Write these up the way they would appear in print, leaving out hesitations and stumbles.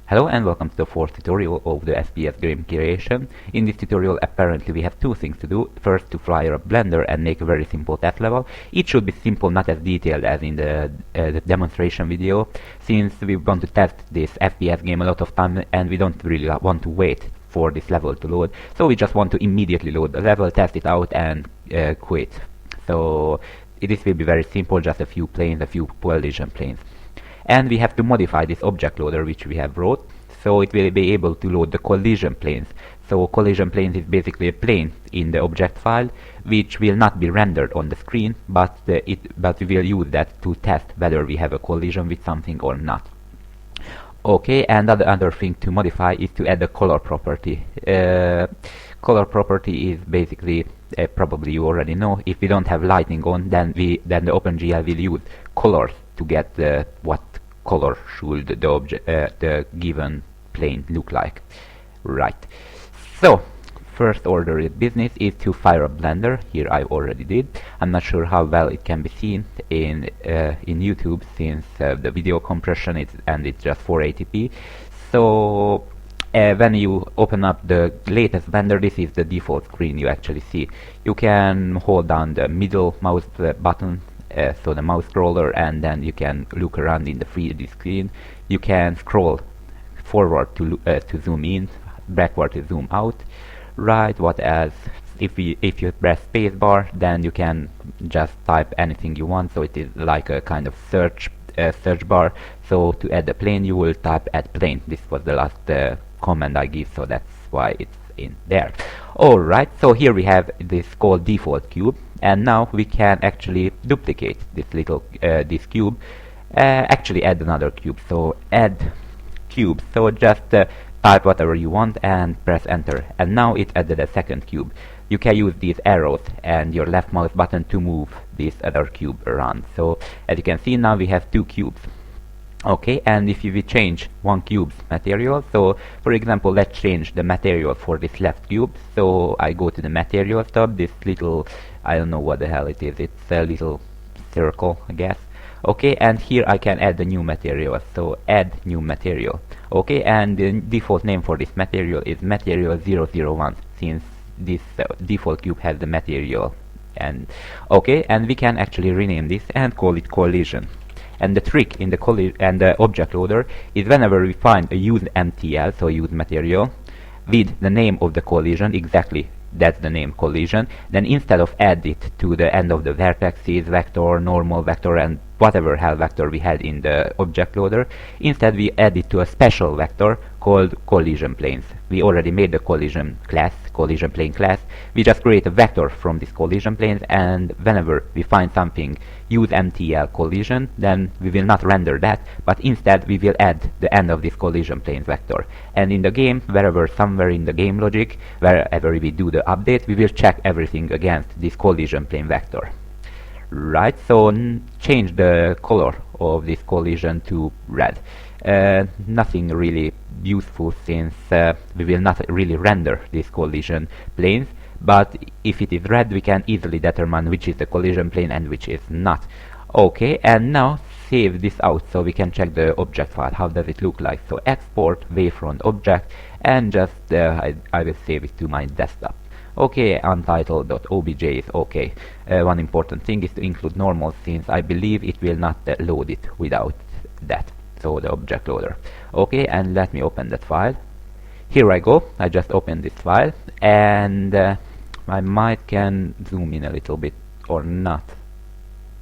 Hello and welcome to the fourth tutorial of the FPS game creation. In this tutorial apparently we have two things to do. First, to fire a Blender and make a very simple test level. It should be simple, not as detailed as in the demonstration video, since we want to test this FPS game a lot of time and we don't really want to wait for this level to load. So we just want to immediately load the level, test it out and quit. So this will be very simple, just a few planes, a few collision planes. And we have to modify this object loader which we have wrote, so it will be able to load the collision planes. So collision planes is basically a plane in the object file which will not be rendered on the screen, but we will use that to test whether we have a collision with something or not. Okay, and other thing to modify is to add a color property. Color property is basically, probably you already know, if we don't have lighting on, then the OpenGL will use colors to get what color should the given plane look like. Right. So first order of business is to fire a Blender. Here I already did. I'm not sure how well it can be seen in YouTube, since the video compression it's just 480p. So when you open up the latest Blender, this is the default screen you actually see. You can hold down the middle mouse button, so the mouse scroller, and then you can look around in the 3D screen. You can scroll forward to zoom in, backward to zoom out. Right, what else? If you press spacebar, then you can just type anything you want, so it is like a kind of search bar. So to add the plane, you will type add plane. This was the last command I give, so that's why it's in there. Alright, so here we have this called default cube, and now we can actually duplicate this little this cube, actually add another cube. So add cube, so just type whatever you want and press enter, and now it added a second cube. You can use these arrows and your left mouse button to move this other cube around. So as you can see, now we have two cubes. Okay, and if we change one cube's material, so for example let's change the material for this left cube. So I go to the materials tab, this little, I don't know what the hell it is, it's a little circle I guess. Okay, and here I can add the new material, so add new material. Okay, and the default name for this material is material 001, since this default cube has the material. And okay, and we can actually rename this and call it collision. And the trick in the object loader is whenever we find a use MTL, so use material, with the name of the collision, exactly that's the name collision, then instead of add it to the end of the vertices, vector, normal vector, and whatever hell vector we had in the object loader, instead we add it to a special vector called collision planes. We already made the collision plane class. We just create a vector from this collision planes, and whenever we find something use MTL collision, then we will not render that, but instead we will add the end of this collision planes vector. And in the game, somewhere in the game logic, wherever we do the update, we will check everything against this collision plane vector. Right, so change the color of this collision to red. Nothing really useful, since we will not really render these collision planes, but if it is red we can easily determine which is the collision plane and which is not. Okay, and now save this out so we can check the object file. How does it look like? So export wavefront object, and just I will save it to my desktop. Okay, untitled.obj is okay. One important thing is to include normal, since I believe it will not load it without that, so the object loader. Okay, and let me open that file. Here I go, I just opened this file, and I might can zoom in a little bit or not.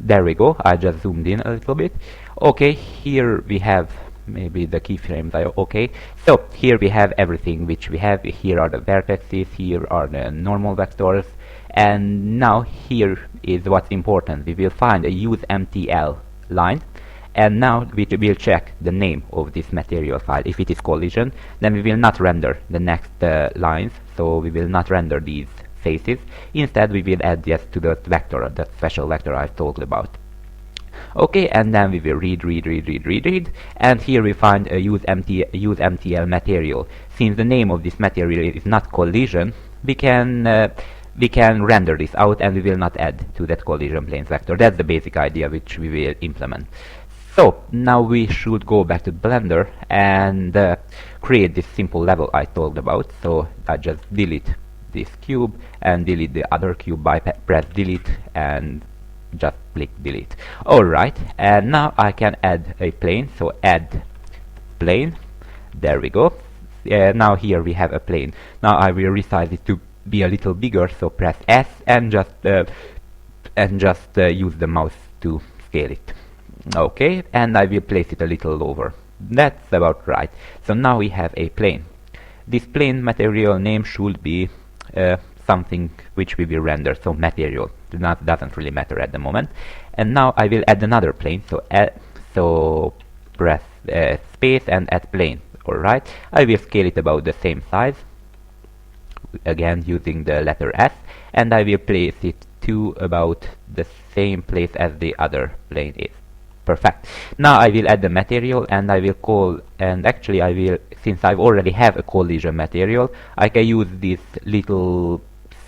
There we go, I just zoomed in a little bit. Okay, here we have maybe the keyframes are okay. So here we have everything which we have. Here are the vertices, here are the normal vectors, and now here is what's important. We will find a use MTL line, and now we will check the name of this material file. If it is collision, then we will not render the next lines, so we will not render these faces. Instead we will add this to the vector, that special vector I talked about. Okay, and then we will read, and here we find a use MTL material. Since the name of this material is not collision, we can render this out, and we will not add to that collision planes vector. That's the basic idea which we will implement. So now we should go back to Blender and create this simple level I talked about. So I just delete this cube and delete the other cube by press delete and just click delete. Alright, and now I can add a plane, so add plane. There we go. Now here we have a plane. Now I will resize it to be a little bigger, so press S and just use the mouse to scale it. Okay, and I will place it a little lower. That's about right. So now we have a plane. This plane material name should be something which we will render, so material. Doesn't really matter at the moment. And now I will add another plane, so press space and add plane. Alright, I will scale it about the same size, again using the letter S, and I will place it to about the same place as the other plane is. Perfect. Now I will add the material and I will call, and actually I will, since I already have a collision material, I can use this little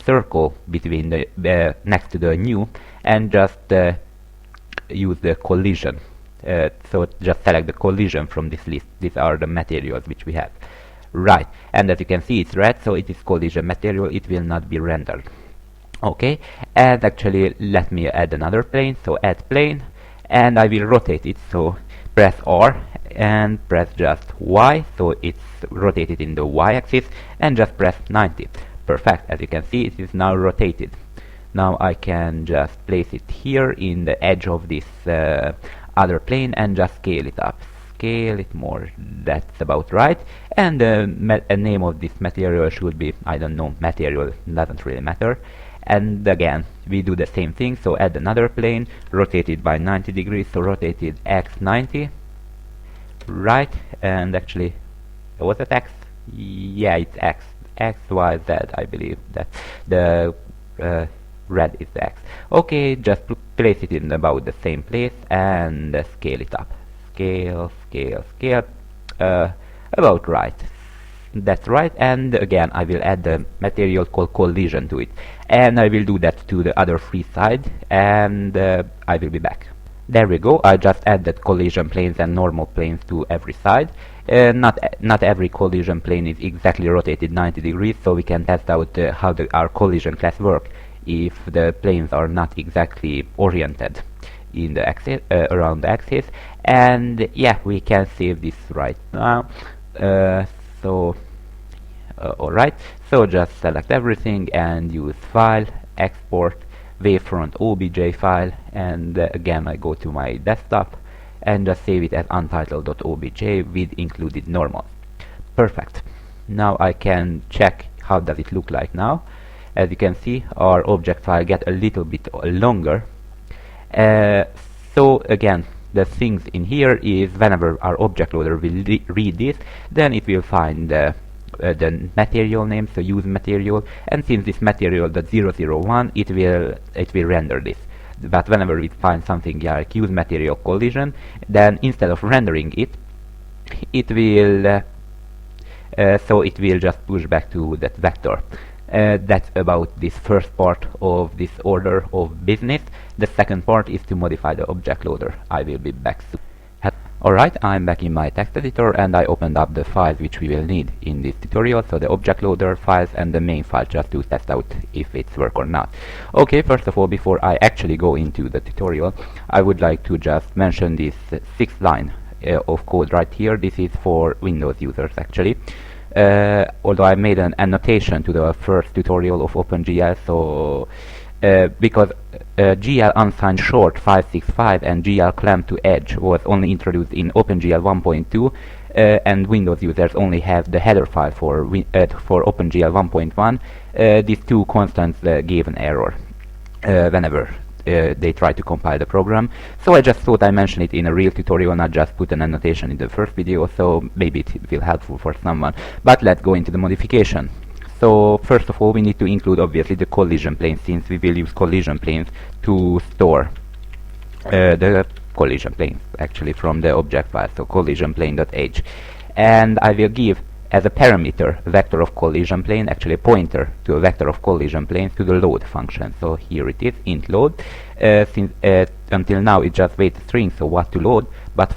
circle between the next to the new and just use the collision. So just select the collision from this list. These are the materials which we have. Right, and as you can see it's red, so it is collision material, it will not be rendered. Okay, and actually let me add another plane, so add plane, and I will rotate it, so press R and press just Y, so it's rotated in the Y axis, and just press 90. Perfect, as you can see it is now rotated. Now I can just place it here in the edge of this other plane and just scale it up. Scale it more, that's about right. And the name of this material should be, I don't know, material, doesn't really matter. And again, we do the same thing, so add another plane, rotate it by 90 degrees, so rotated X 90. Right, and actually, was it X? Yeah, it's X. X, Y, Z, I believe that the red is the X. Okay, just place it in about the same place and scale it up. Scale, scale, scale. About right. That's right, and again I will add the material called collision to it, and I will do that to the other free side, and I will be back. There we go, I just added collision planes and normal planes to every side. Not every collision plane is exactly rotated 90 degrees, so we can test out how our collision class work if the planes are not exactly oriented in the axis, around the axis. And yeah, we can save this right now. Alright, so just select everything and use file, export, wavefront obj file, and again I go to my desktop and just save it as untitled.obj with included normals. Perfect. Now I can check how does it look like now. As you can see, our object file get a little bit longer. So again, the things in here is whenever our object loader will read this, then it will find the material name, so use material, and since this material .001, it will render this. But whenever we find something like use material collision, then instead of rendering it, it will just push back to that vector. That's about this first part of this order of business. The second part is to modify the object loader. I will be back soon. Alright, I'm back in my text editor and I opened up the files which we will need in this tutorial, so the object loader files and the main file, just to test out if it's work or not. Okay, first of all, before I actually go into the tutorial, I would like to just mention this 6th line of code right here. This is for Windows users actually. Although I made an annotation to the first tutorial of OpenGL, so because GL unsigned short 565 and GL clamp to edge was only introduced in OpenGL 1.2, and Windows users only have the header file for OpenGL 1.1. These two constants gave an error whenever they try to compile the program. So I just thought I mentioned it in a real tutorial, not just put an annotation in the first video, so maybe it will helpful for someone. But let's go into the modification. So first of all, we need to include obviously the collision planes, since we will use collision planes to store the collision planes actually from the object file, so collisionplane.h. And I will give as a parameter vector of collision plane, actually a pointer to a vector of collision planes to the load function. So here it is, int load. Until now it just waits a string, so what to load, but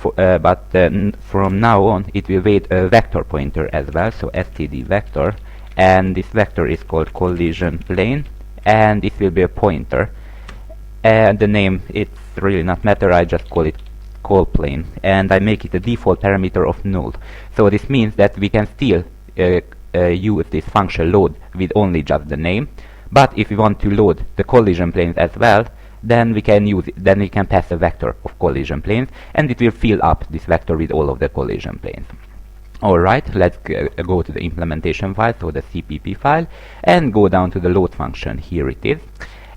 from now on it will wait a vector pointer as well, so std vector, and this vector is called collision plane, and it will be a pointer, and the name, it's really not matter, I just call it call plane, and I make it a default parameter of null. So this means that we can still use this function load with only just the name, but if we want to load the collision planes as well, then we can use it, then we can pass a vector of collision planes, and it will fill up this vector with all of the collision planes. Alright, let's go to the implementation file, so the cpp file, and go down to the load function. Here it is.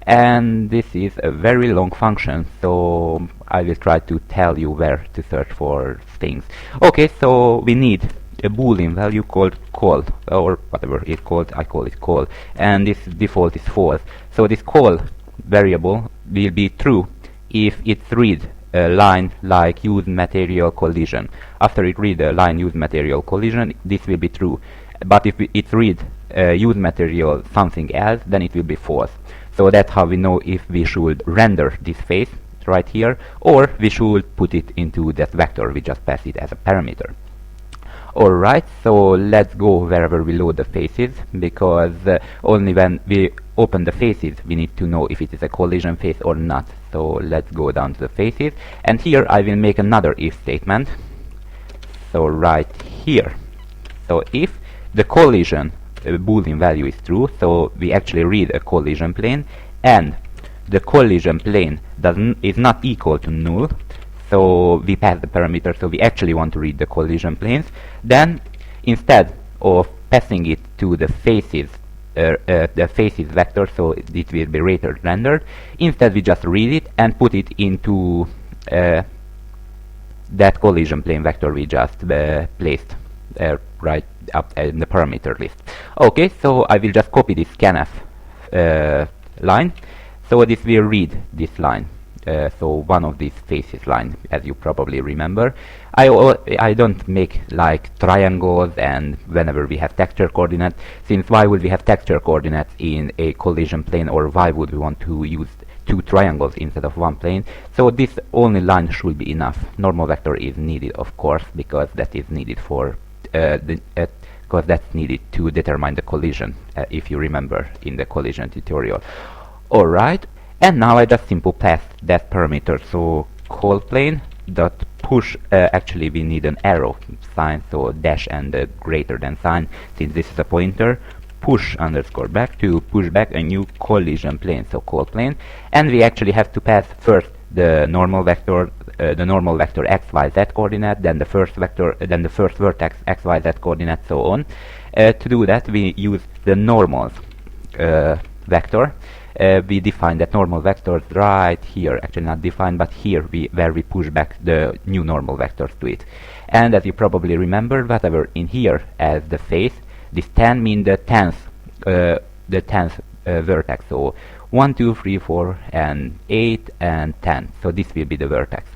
And this is a very long function, so I will try to tell you where to search for things. Okay, so we need a boolean value called call, or whatever it's called, I call it call, and this default is false. So this call variable will be true if it reads a line like use material collision. After it reads a line use material collision, this will be true. But if it reads use material something else, then it will be false. So that's how we know if we should render this face right here, or we should put it into that vector. We just pass it as a parameter. Alright, so let's go wherever we load the faces, because only when we open the faces we need to know if it is a collision face or not. So let's go down to the faces, and here I will make another if statement. So right here, so if the collision boolean value is true, so we actually read a collision plane, and the collision plane is not equal to null, so we pass the parameter, so we actually want to read the collision planes, then instead of passing it to the faces vector, so it will be later rendered, instead we just read it and put it into that collision plane vector we just placed right up in the parameter list. Okay, so I will just copy this scanf line, so this will read this line, so one of these faces line, as you probably remember. I don't make like triangles and whenever we have texture coordinates, since why would we have texture coordinates in a collision plane, or why would we want to use two triangles instead of one plane? So this only line should be enough. Normal vector is needed, of course, because that is needed for because that's needed to determine the collision, if you remember in the collision tutorial. Alright, and now I just simply pass that parameter, so call plane dot push, actually we need an arrow sign, so dash and the greater than sign, since this is a pointer, push underscore back to push back a new collision plane, so call plane, and we actually have to pass first the normal vector x, y, z coordinate, then the first vector, then the first vertex x, y, z coordinate, so on. To do that we use the normals vector. We define that normal vectors right here, actually not defined, but here where we push back the new normal vectors to it. And as you probably remember, whatever in here as the face, this 10 means the 10th vertex, so 1, 2, 3, 4, and 8, and 10. So this will be the vertex.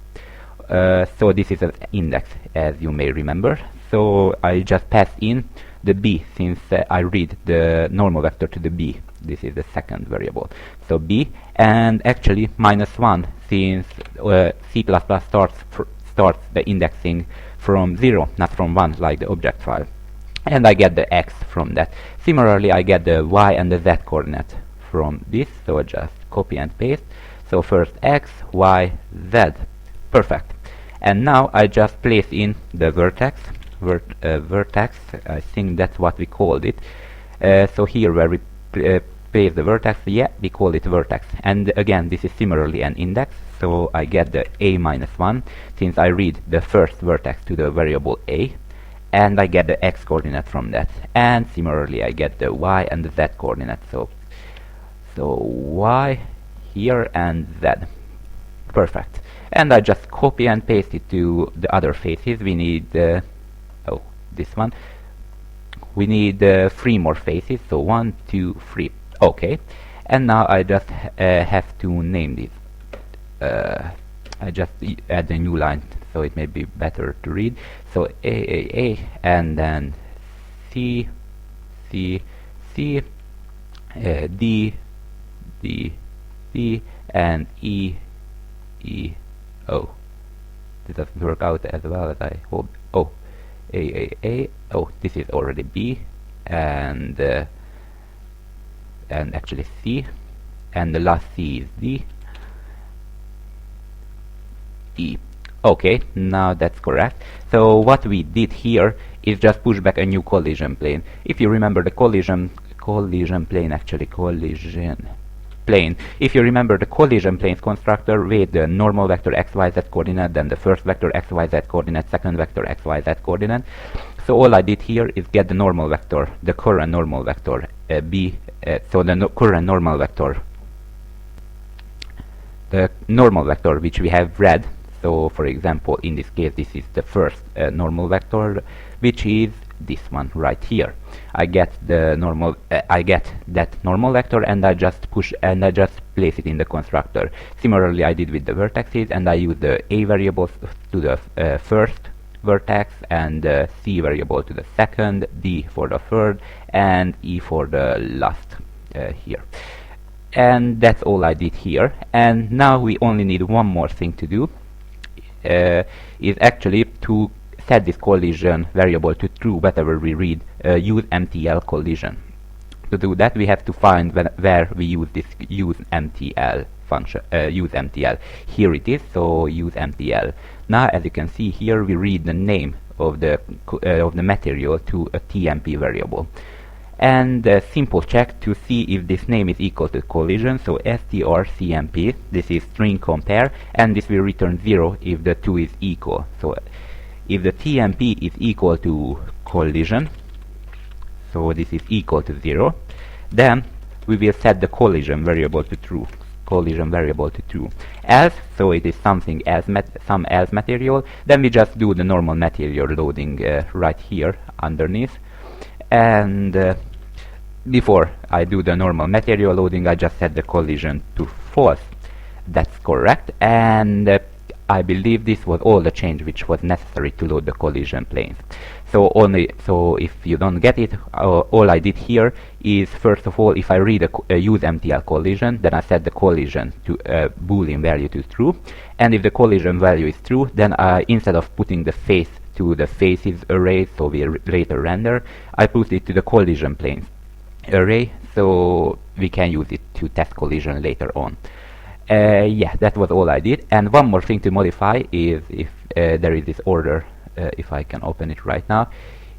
So this is an index, as you may remember. So I just pass in the b, since I read the normal vector to the b. This is the second variable. So b, and actually -1, since C++ starts the indexing from 0, not from 1, like the object file. And I get the x from that. Similarly, I get the y and the z coordinate from this, so just copy and paste. So first x, y, z. Perfect. And now I just place in the vertex, I think that's what we called it. So here where we place the vertex, yeah, we call it vertex. And again, this is similarly an index, so I get the a-1, since I read the first vertex to the variable a, and I get the x coordinate from that. And similarly I get the y and the z coordinate, so y here and z. Perfect. And I just copy and paste it to the other faces. We need this one. We need 3 more faces, so 1, 2, 3. Okay. And now I just have to name this. I just add a new line, so it may be better to read. So A, and then C, C, C, D, D, D, and E, E, O. This doesn't work out as well as I hope. Oh, A. Oh, this is already B, and actually C, and the last C is D, E. Okay, now that's correct. So what we did here is just push back a new collision plane. If you remember the collision plane. If you remember the collision planes constructor with the normal vector xyz coordinate, then the first vector xyz coordinate, second vector xyz coordinate. So all I did here is get the normal vector, the current normal vector b. So the current normal vector, the normal vector which we have read. So for example, in this case, this is the first normal vector, which is this one right here. I get the normal, I get that normal vector, and I just place it in the constructor. Similarly, I did with the vertices, and I use the a variables to the first vertex, and c variable to the second, d for the third, and e for the last here. And that's all I did here. And now we only need one more thing to do, is actually to set this collision variable to true whenever we read use MTL collision. To do that, we have to find where we use this use MTL function. Use MTL. Here it is. So use MTL. Now, as you can see here, we read the name of the material to a TMP variable. And a simple check to see if this name is equal to collision. So strcmp, this is string compare, and this will return 0 if the two is equal. So if the TMP is equal to collision, so this is equal to 0, then we will set the collision variable to true. Else, so it is something else, some else material, then we just do the normal material loading right here underneath. And before I do the normal material loading, I just set the collision to false. That's correct, and I believe this was all the change which was necessary to load the collision planes. So if you don't get it, all I did here is, first of all, if I read a use MTL collision, then I set the collision to Boolean value to true, and if the collision value is true, then instead of putting the face to the faces array, so we later render, I put it to the collision planes array, so we can use it to test collision later on. Yeah, that was all I did. And one more thing to modify is if there is this order, if I can open it right now,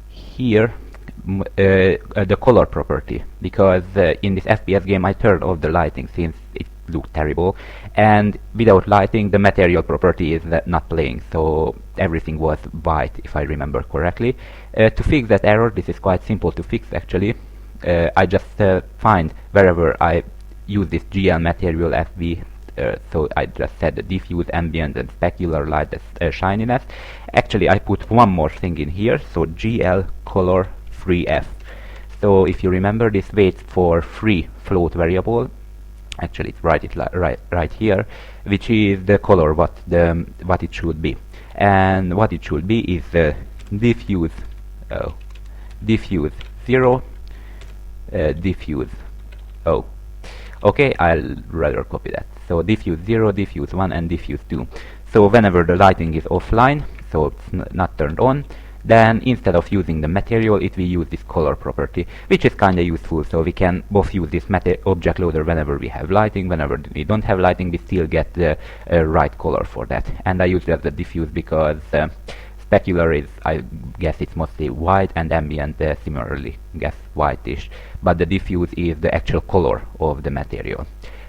here, the color property, because in this FPS game I turned off the lighting since it looked terrible, and without lighting the material property is not playing, so everything was white if I remember correctly. To fix that error, this is quite simple to fix actually. I just find wherever I use this GL material FV, so I just set the diffuse, ambient, and specular light as shininess. Actually, I put one more thing in here, so GL color free F. So if you remember, this waits for free float variable. Actually, it's right here, which is the color what it should be, and what it should be is diffuse 0, diffuse O. Okay, I'll rather copy that. So diffuse 0, diffuse 1, and diffuse 2. So whenever the lighting is offline, so it's not turned on, then instead of using the material, it will use this color property, which is kinda useful. So we can both use this object loader whenever we have lighting. Whenever we don't have lighting, we still get the right color for that. And I use just the diffuse because specular is, I guess it's mostly white, and ambient similarly, guess whitish. But the diffuse is the actual color of the material.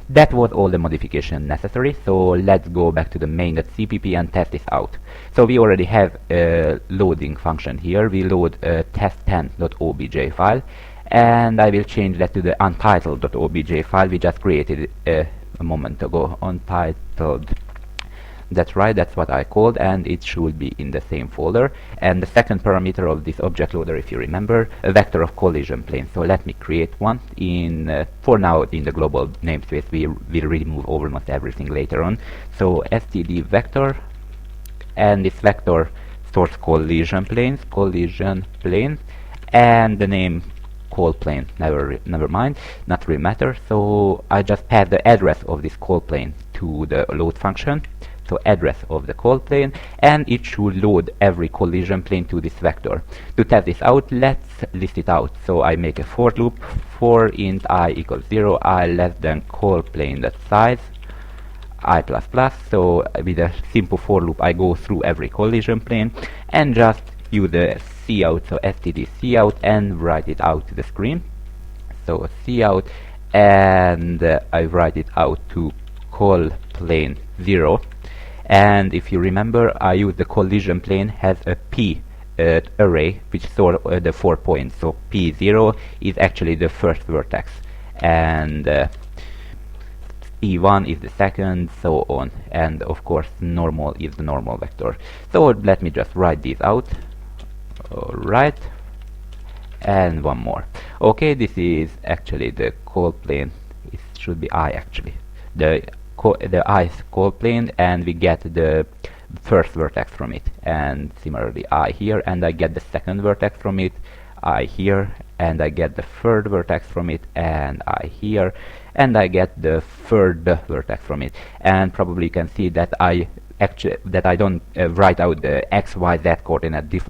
That was all the modification necessary, so let's go back to the main.cpp and test this out. So we already have a loading function here. We load a test10.obj file, and I will change that to the untitled.obj file we just created a moment ago. Untitled. That's right, that's what I called, and it should be in the same folder. And the second parameter of this object loader, if you remember, a vector of collision plane. So let me create one in, for now, in the global namespace. We will remove almost everything later on. So std vector, and this vector stores collision planes, and the name call plane, never mind, not really matter. So I just pass the address of this call plane to the load function. So address of the call plane, and it should load every collision plane to this vector. To test this out, let's list it out. So I make a for loop for int I equals 0, I less than call plane that size I++. So with a simple for loop I go through every collision plane and just use the cout, so std cout, and write it out to the screen. So cout, and I write it out to call plane 0. And if you remember, I use the collision plane has a p array which store the 4 points. So p0 is actually the first vertex, and p1 is the second, so on. And of course normal is the normal vector. So let me just write these out. Alright, and one more. Okay, this is actually the call plane. It should be I actually. The I call plane, and we get the first vertex from it, and similarly I here, and I get the second vertex from it, I here, and I get the third vertex from it, and I here, and I get the third vertex from it. And probably you can see that I don't write out the x, y, z coordinate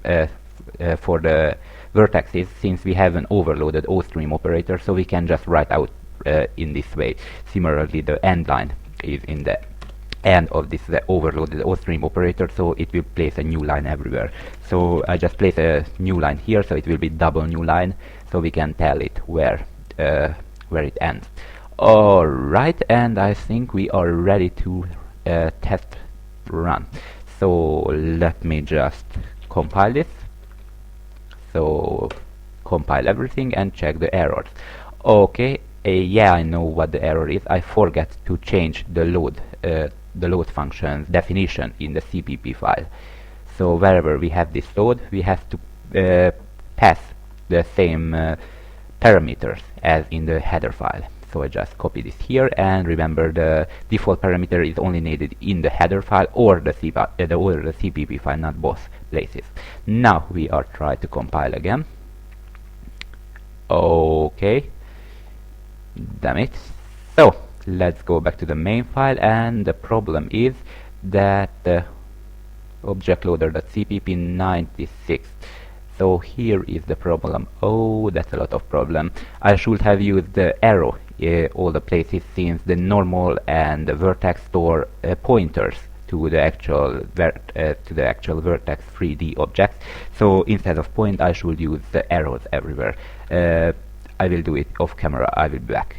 for the vertices, since we have an overloaded O-stream operator, so we can just write out in this way. Similarly, the end line is in the end of this overloaded O-stream operator, so it will place a new line everywhere. So I just place a new line here, so it will be double new line, so we can tell it where it ends. Alright, and I think we are ready to test run. So let me just compile this. So compile everything and check the errors. Okay, yeah, I know what the error is. I forget to change the load function's definition in the CPP file. So wherever we have this load, we have to pass the same parameters as in the header file. So I just copy this here, and remember the default parameter is only needed in the header file or the CPP file, not both places. Now we are trying to compile again. Okay, damn it. So let's go back to the main file, and the problem is that objloader.cpp96. So here is the problem. Oh, that's a lot of problem. I should have used the arrow all the places, since the normal and the vertex store pointers to the actual vertex 3D objects. So instead of point, I should use the arrows everywhere. I will do it off camera. I will be back.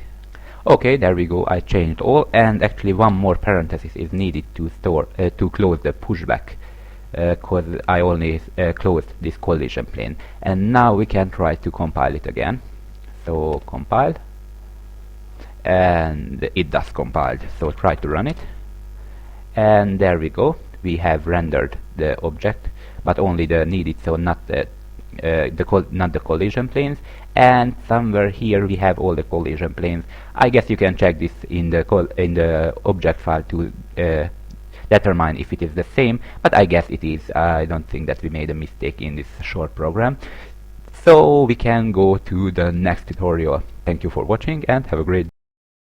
Okay, there we go. I changed all, and actually one more parenthesis is needed to close the pushback, because I only closed this collision plane. And now we can try to compile it again. So compile, and it does compiled. So try to run it, and there we go. We have rendered the object, but only the needed, so not the collision planes. And somewhere here we have all the collision planes. I guess you can check this in the object file to determine if it is the same, but I guess it is. I don't think that we made a mistake in this short program. So we can go to the next tutorial. Thank you for watching, and have a great day.